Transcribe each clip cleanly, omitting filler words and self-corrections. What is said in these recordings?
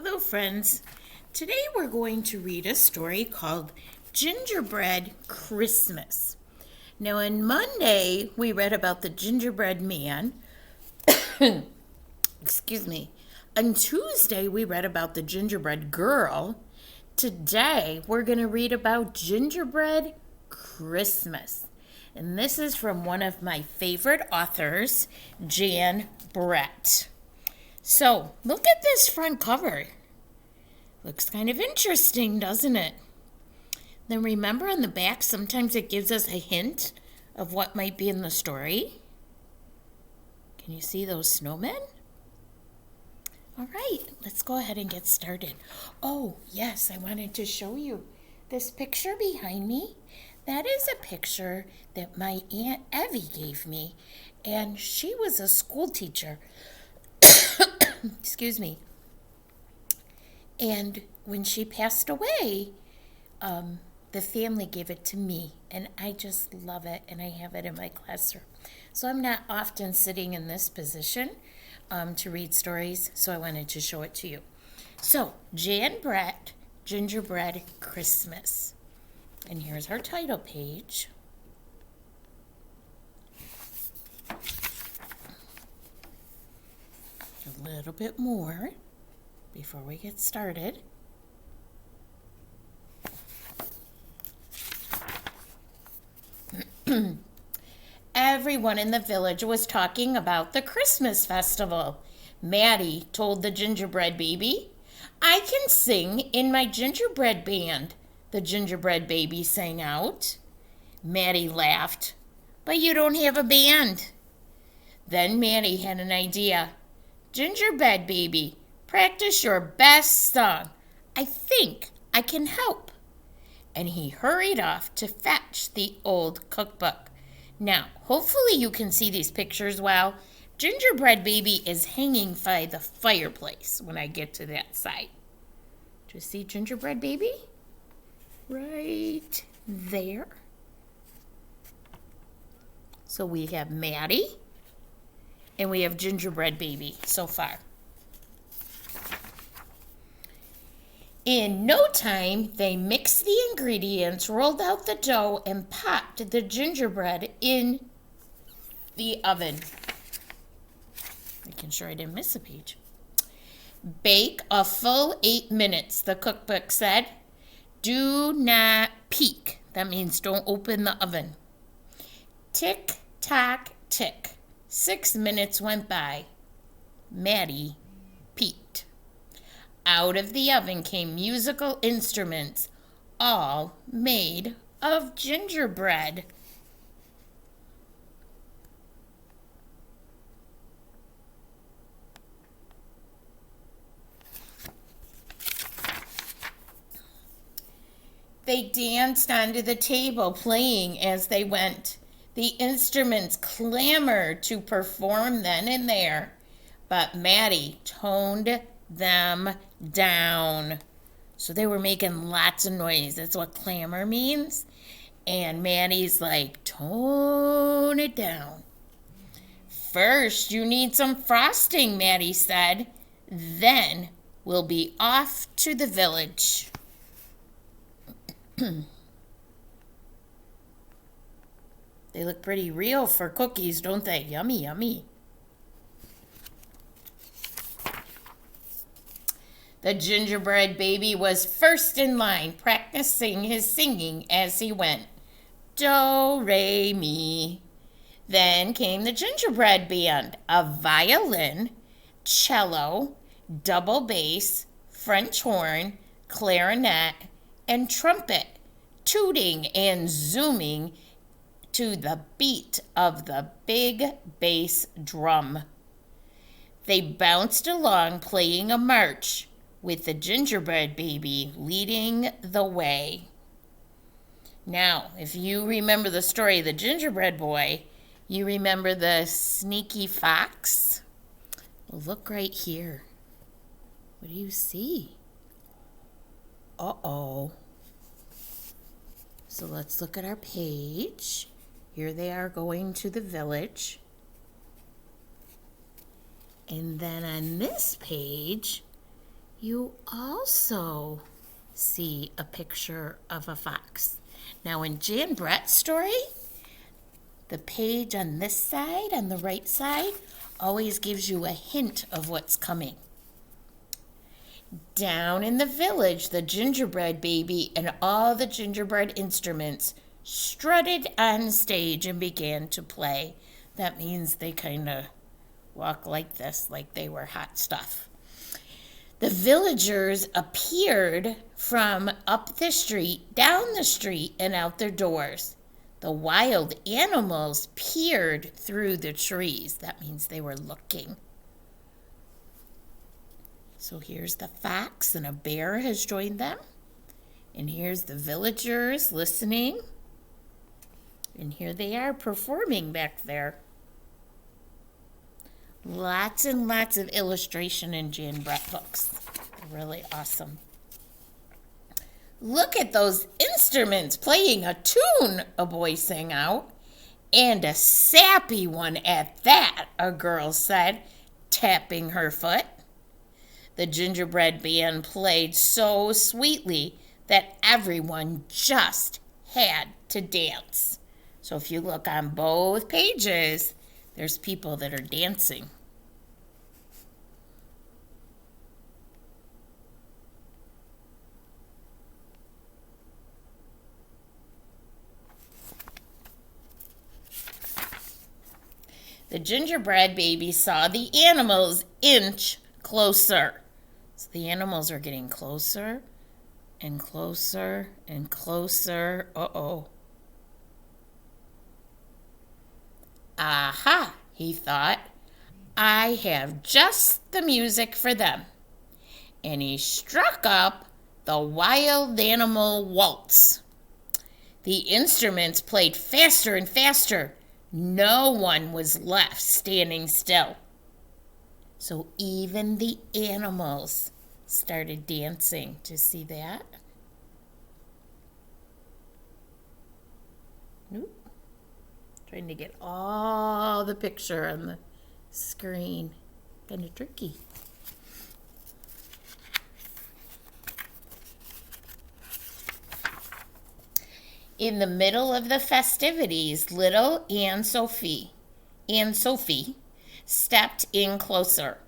Hello, friends. Today we're going to read a story called Gingerbread Christmas. Now, on Monday, we read about the gingerbread man. Excuse me. On Tuesday, we read about the gingerbread girl. Today, we're going to read about Gingerbread Christmas. And this is from one of my favorite authors, Jan Brett. So, look at this front cover. Looks kind of interesting, doesn't it? Then remember on the back, sometimes it gives us a hint of what might be in the story. Can you see those snowmen? All right, let's go ahead and get started. Oh, yes, I wanted to show you this picture behind me. That is a picture that my Aunt Evie gave me, and she was a school teacher. Excuse me. And when she passed away, the family gave it to me, and I just love it, and I have it in my classroom. So I'm not often sitting in this position to read stories, so I wanted to show it to you. So, Jan Brett, Gingerbread Christmas. And here's her title page. A little bit more before we get started. Everyone in the village was talking about the Christmas festival. Maddie told the gingerbread baby, "I can sing in my gingerbread band," the gingerbread baby sang out. Maddie laughed, "But you don't have a band." Then Maddie had an idea. "Gingerbread baby, practice your best song. I think I can help." And he hurried off to fetch the old cookbook. Now, hopefully you can see these pictures well. Gingerbread baby is hanging by the fireplace when I get to that side. Do you see gingerbread baby? Right there. So we have Maddie and we have gingerbread baby so far. In no time, they mixed the ingredients, rolled out the dough, and popped the gingerbread in the oven. Making sure I didn't miss a page. Bake a full 8 minutes, the cookbook said. Do not peek. That means don't open the oven. Tick, tock, tick. 6 minutes went by. Maddie peeked. Out of the oven came musical instruments, all made of gingerbread. They danced onto the table, playing as they went. The instruments clamored to perform then and there, but Maddie toned them down. So they were making lots of noise. That's what clamor means. And Maddie's like, tone it down. First, you need some frosting, Maddie said. Then we'll be off to the village. They look pretty real for cookies, don't they? Yummy, yummy. The gingerbread baby was first in line, practicing his singing as he went. Do, re, mi. Then came the gingerbread band, a violin, cello, double bass, French horn, clarinet, and trumpet, tooting and zooming to the beat of the big bass drum. They bounced along playing a march, with the gingerbread baby leading the way. Now, if you remember the story of the gingerbread boy, you remember the sneaky fox? Well, look right here. What do you see? Uh-oh. So let's look at our page. Here they are going to the village. And then on this page, you also see a picture of a fox. Now in Jan Brett's story, the page on this side, on the right side, always gives you a hint of what's coming. Down in the village, the gingerbread baby and all the gingerbread instruments strutted on stage and began to play. That means they kind of walk like this, like they were hot stuff. The villagers appeared from up the street, down the street, and out their doors. The wild animals peered through the trees. That means they were looking. So here's the fox, and a bear has joined them. And here's the villagers listening. And here they are performing back there. Lots and lots of illustration in Jan Brett books. They're really awesome. Look at those instruments playing a tune, a boy sang out. And a sappy one at that, a girl said, tapping her foot. The gingerbread band played so sweetly that everyone just had to dance. So if you look on both pages, there's people that are dancing. The gingerbread baby saw the animals inch closer. So the animals are getting closer and closer and closer. Uh-oh. Aha, he thought. I have just the music for them. And he struck up the wild animal waltz. The instruments played faster and faster. No one was left standing still. So even the animals started dancing. Do you see that? Nope. Trying to get all the picture on the screen. Kind of tricky. In the middle of the festivities, little Aunt Sophie stepped in closer.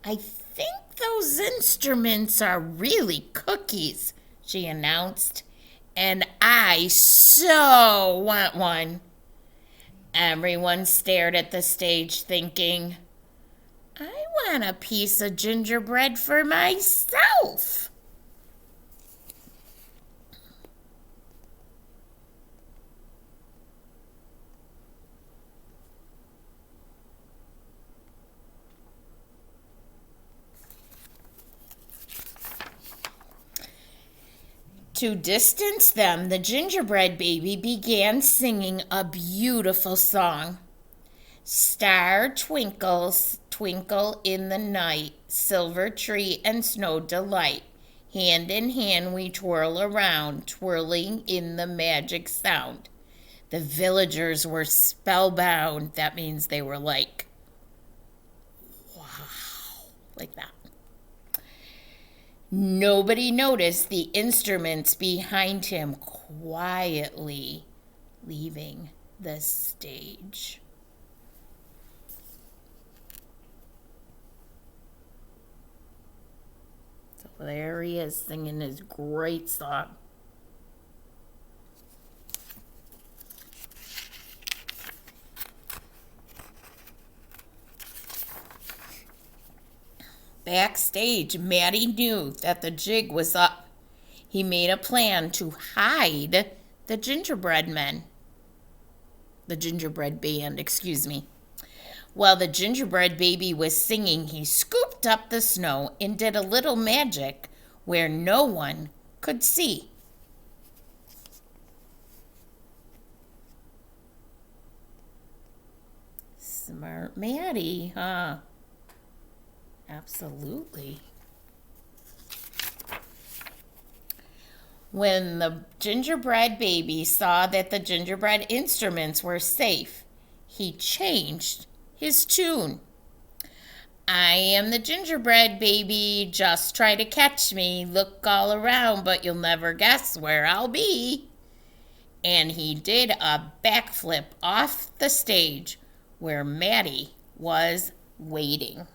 I think those instruments are really cookies, she announced, and I so want one. Everyone stared at the stage thinking, I want a piece of gingerbread for myself. To distance them, the gingerbread baby began singing a beautiful song. Star twinkles, twinkle in the night, silver tree and snow delight. Hand in hand we twirl around, twirling in the magic sound. The villagers were spellbound. That means they were like, wow, like that. Nobody noticed the instruments behind him quietly leaving the stage. So there he is singing his great song. Backstage, Maddie knew that the jig was up. He made a plan to hide the gingerbread band, excuse me. While the gingerbread baby was singing, he scooped up the snow and did a little magic where no one could see. Smart Maddie, huh? Absolutely. When the gingerbread baby saw that the gingerbread instruments were safe, he changed his tune. I am the gingerbread baby. Just try to catch me. Look all around, but you'll never guess where I'll be. And he did a backflip off the stage where Maddie was waiting.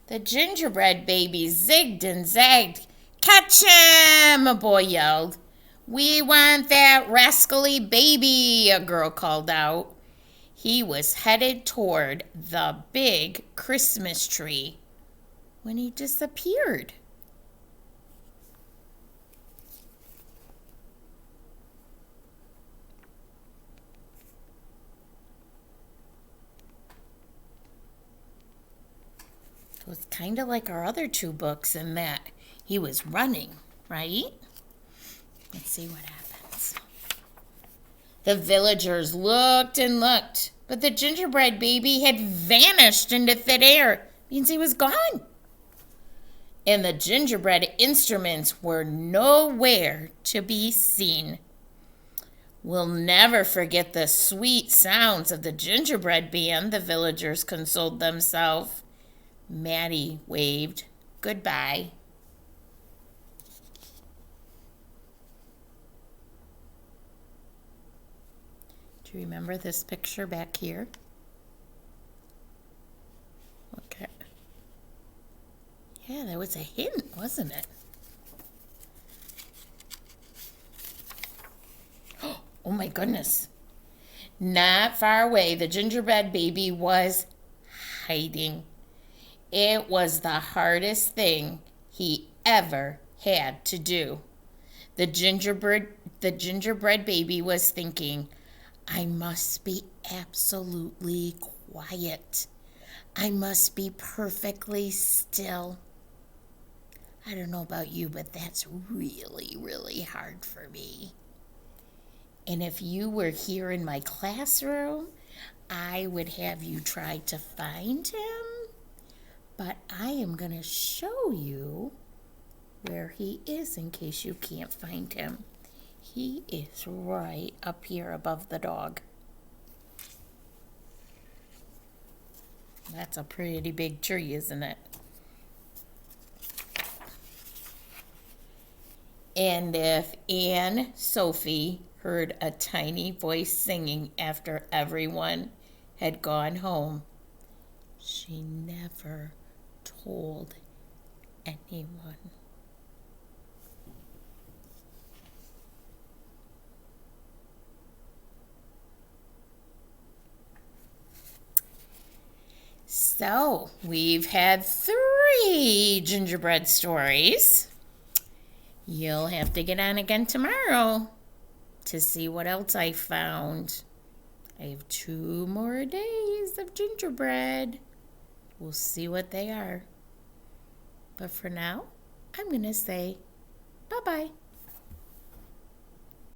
The gingerbread baby zigged and zagged. Catch him, a boy yelled. We want that rascally baby, a girl called out. He was headed toward the big Christmas tree when he disappeared. It was kind of like our other two books in that he was running, right? Let's see what happens. The villagers looked and looked, but the gingerbread baby had vanished into thin air. Means he was gone. And the gingerbread instruments were nowhere to be seen. We'll never forget the sweet sounds of the gingerbread band, the villagers consoled themselves. Maddie waved goodbye. Do you remember this picture back here? Okay. Yeah, that was a hint, wasn't it? Oh my goodness. Not far away, the gingerbread baby was hiding. It was the hardest thing he ever had to do. The gingerbread baby was thinking, I must be absolutely quiet. I must be perfectly still. I don't know about you, but that's really, really hard for me. And if you were here in my classroom, I would have you try to find him. But I am going to show you where he is in case you can't find him. He is right up here above the dog. That's a pretty big tree, isn't it? And if Sophie heard a tiny voice singing after everyone had gone home, she never told anyone. So, we've had 3 gingerbread stories. You'll have to get on again tomorrow to see what else I found. I have 2 more days of gingerbread. We'll see what they are. But for now, I'm going to say bye-bye.